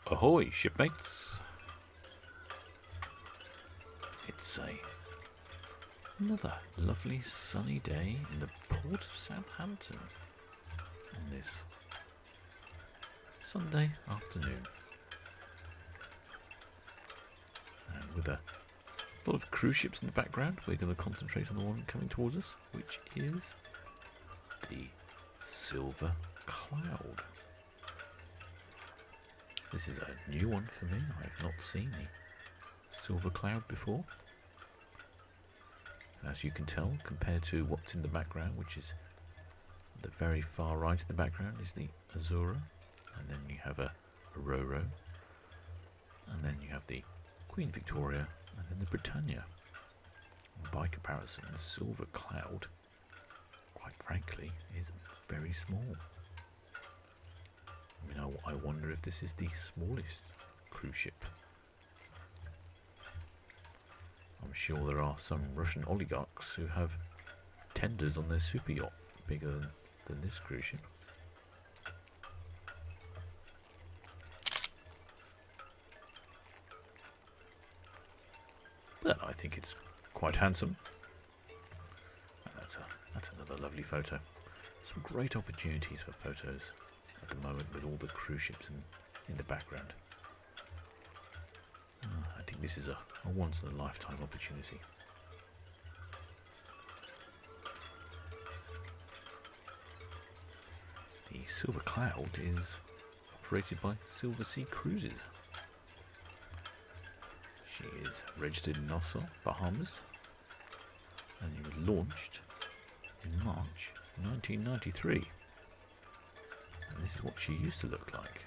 Ahoy, shipmates! It's another lovely sunny day in the port of Southampton on this Sunday afternoon. And with a lot of cruise ships in the background, we're going to concentrate on the one coming towards us, which is the Silver Cloud. This is a new one for me. I have not seen the Silver Cloud before. As you can tell, compared to what's in the background, which is the very far right in the background, is the Azura, and then you have a Roro, and then you have the Queen Victoria, and then the Britannia. And by comparison, the Silver Cloud, quite frankly, is very small. I mean, I wonder if this is the smallest cruise ship. I'm sure there are some Russian oligarchs who have tenders on their super yacht bigger than this cruise ship. But I think it's quite handsome. And that's another lovely photo. Some great opportunities for photos at the moment with all the cruise ships in the background. I think this is a once-in-a-lifetime opportunity. The Silver Cloud is operated by Silver Sea Cruises. She is registered in Nassau, Bahamas, and it was launched in March 1993. And this is what she used to look like,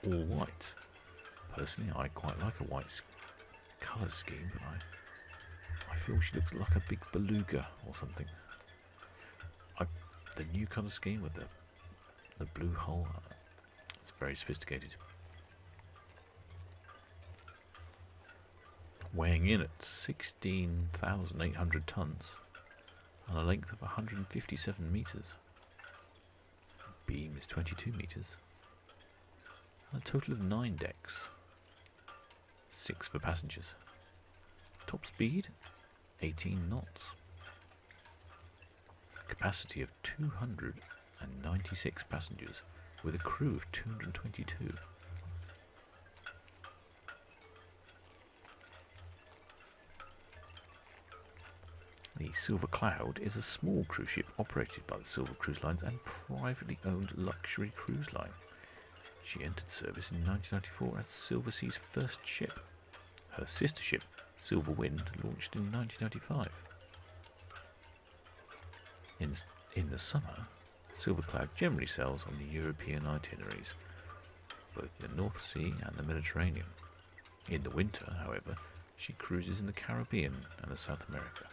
all white. Personally, I quite like a white colour scheme, but I feel she looks like a big beluga or something. The new colour scheme with the blue hull, it's very sophisticated. Weighing in at 16,800 tonnes and a length of 157 metres. Beam is 22 metres. And a total of 9 decks. 6 for passengers. Top speed 18 knots. Capacity of 296 passengers with a crew of 222. The Silver Cloud is a small cruise ship operated by the Silver Cruise Lines and privately owned luxury cruise line. She entered service in 1994 as Silver Sea's first ship. Her sister ship, Silver Wind, launched in 1995. In the summer, Silver Cloud generally sails on the European itineraries, both the North Sea and the Mediterranean. In the winter, however, she cruises in the Caribbean and South America.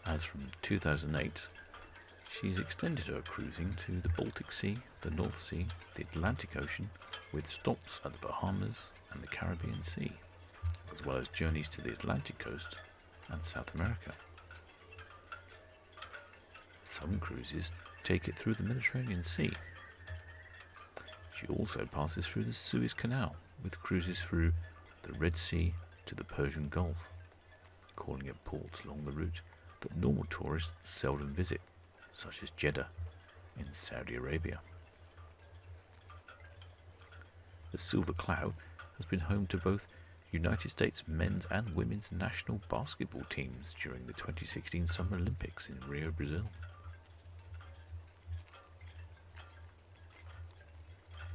As from 2008, she's extended her cruising to the Baltic Sea, the North Sea, the Atlantic Ocean, with stops at the Bahamas and the Caribbean Sea, as well as journeys to the Atlantic coast and South America. Some cruises take it through the Mediterranean Sea. She also passes through the Suez Canal, with cruises through the Red Sea to the Persian Gulf, calling at ports along the route that normal tourists seldom visit, such as Jeddah in Saudi Arabia. The Silver Cloud has been home to both United States men's and women's national basketball teams during the 2016 Summer Olympics in Rio, Brazil.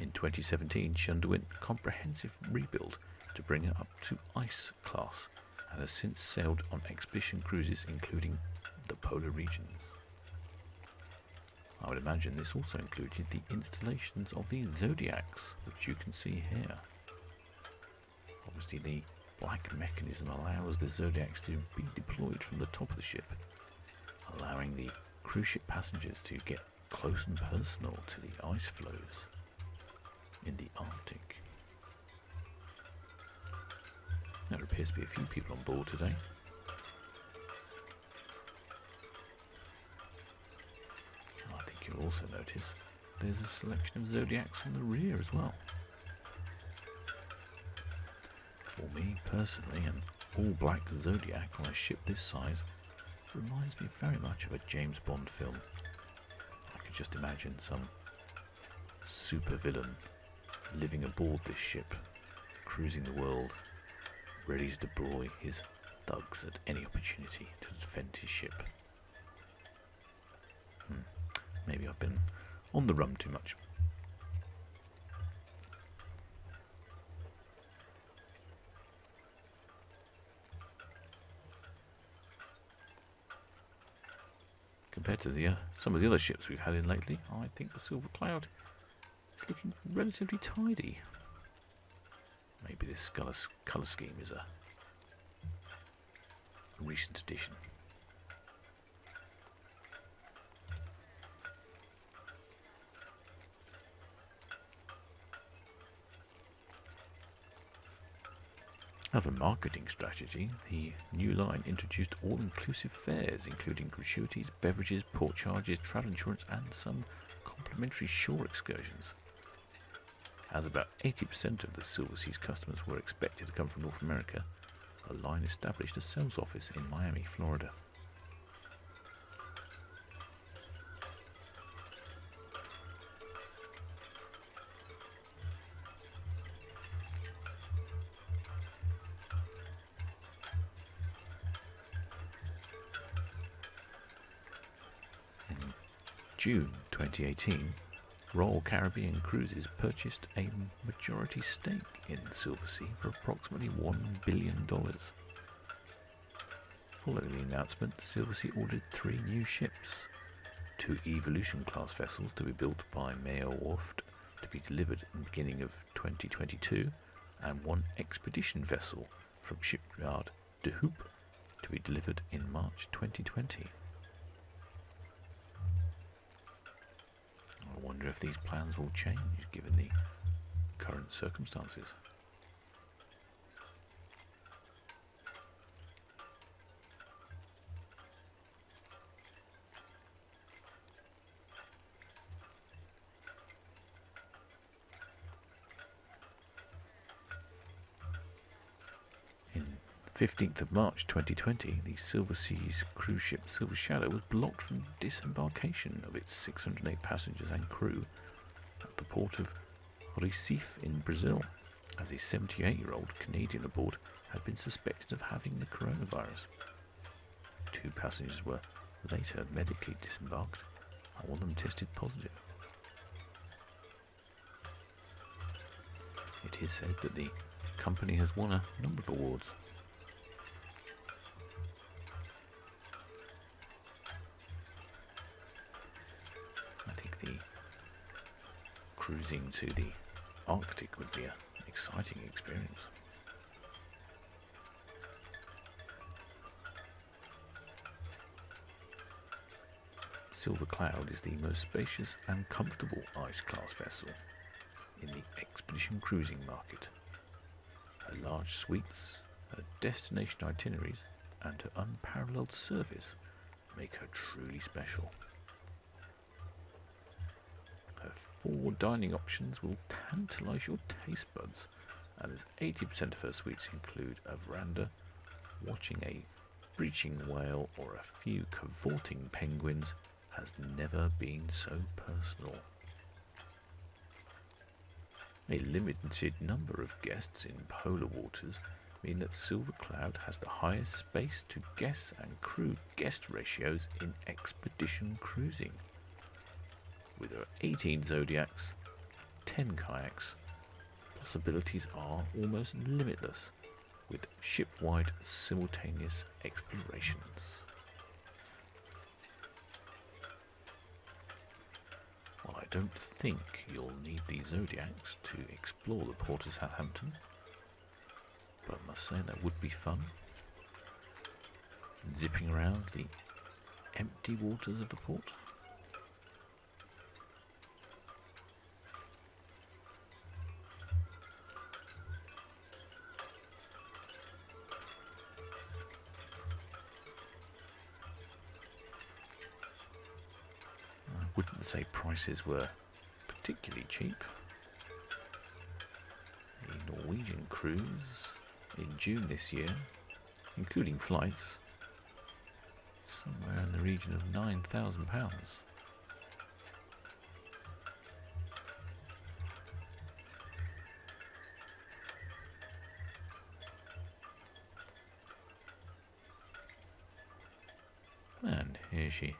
In 2017, she underwent a comprehensive rebuild to bring her up to ice class, and has since sailed on expedition cruises including the polar regions. I would imagine this also included the installations of the Zodiacs, which you can see here. Obviously the black mechanism allows the Zodiacs to be deployed from the top of the ship, allowing the cruise ship passengers to get close and personal to the ice floes in the Arctic. There appears to be a few people on board today. You'll also notice there's a selection of zodiacs on the rear as well. For me personally, an all-black zodiac on a ship this size reminds me very much of a James Bond film. I could just imagine some supervillain living aboard this ship, cruising the world, ready to deploy his thugs at any opportunity to defend his ship. Maybe I've been on the rum too much. Compared to some of the other ships we've had in lately, I think the Silver Cloud is looking relatively tidy. Maybe this colour scheme is a recent addition. As a marketing strategy, the new line introduced all-inclusive fares, including gratuities, beverages, port charges, travel insurance, and some complimentary shore excursions. As about 80% of the Silver Seas customers were expected to come from North America, the line established a sales office in Miami, Florida. June 2018, Royal Caribbean Cruises purchased a majority stake in Silversea for approximately $1 billion. Following the announcement, Silversea ordered 3 new ships, 2 Evolution-class vessels to be built by Mayo Wharf to be delivered in the beginning of 2022, and 1 expedition vessel from shipyard De Hoop to be delivered in March 2020. I wonder if these plans will change given the current circumstances. In 15th of March 2020, the Silver Seas cruise ship Silver Shadow was blocked from disembarkation of its 608 passengers and crew at the port of Recife in Brazil, as a 78-year-old Canadian aboard had been suspected of having the coronavirus. 2 passengers were later medically disembarked, and 1 of them tested positive. It is said that the company has won a number of awards. Cruising to the Arctic would be an exciting experience. Silver Cloud is the most spacious and comfortable ice-class vessel in the expedition cruising market. Her large suites, her destination itineraries, and her unparalleled service make her truly special. Her 4 dining options will tantalise your taste buds, and as 80% of her suites include a veranda, watching a breaching whale or a few cavorting penguins has never been so personal. A limited number of guests in polar waters mean that Silver Cloud has the highest space to guests and crew guest ratios in expedition cruising. With her 18 zodiacs, 10 kayaks, possibilities are almost limitless with ship-wide simultaneous explorations. While I don't think you'll need the zodiacs to explore the port of Southampton, but I must say that would be fun. Zipping around the empty waters of the port. Wouldn't to say prices were particularly cheap. A Norwegian cruise in June this year, including flights, somewhere in the region of £9,000. And here she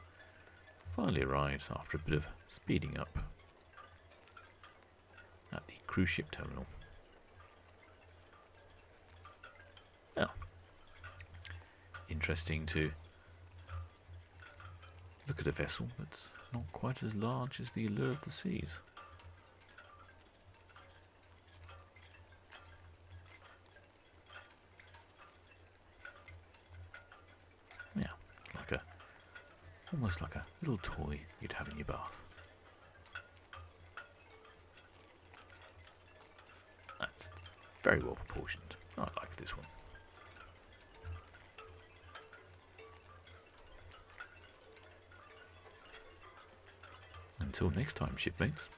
finally arrives after a bit of speeding up at the cruise ship terminal. Now, interesting to look at a vessel that's not quite as large as the Allure of the Seas. Yeah, almost like a little toy you'd have in your bath. That's very well proportioned. I like this one. Until next time, shipmates.